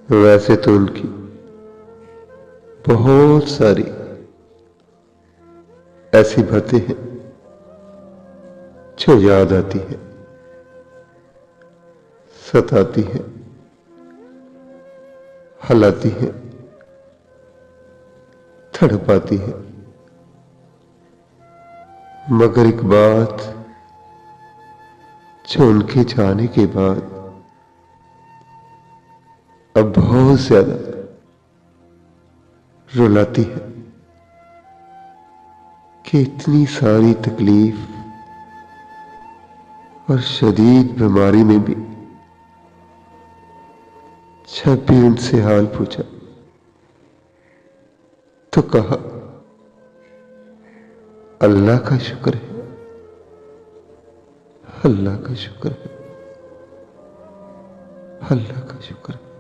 वैसे तो उनकी बहुत सारी ऐसी बातें हैं जो याद आती है, सताती है, हलाती है, तड़पाती है। मगर एक बात जो उनके जाने के बाद अब बहुत ज्यादा रुलाती है कि इतनी सारी तकलीफ और शदीद बीमारी में भी जब भी उनसे हाल पूछा तो कहा, अल्लाह का शुक्र है, अल्लाह का शुक्र है, अल्लाह का शुक्र है।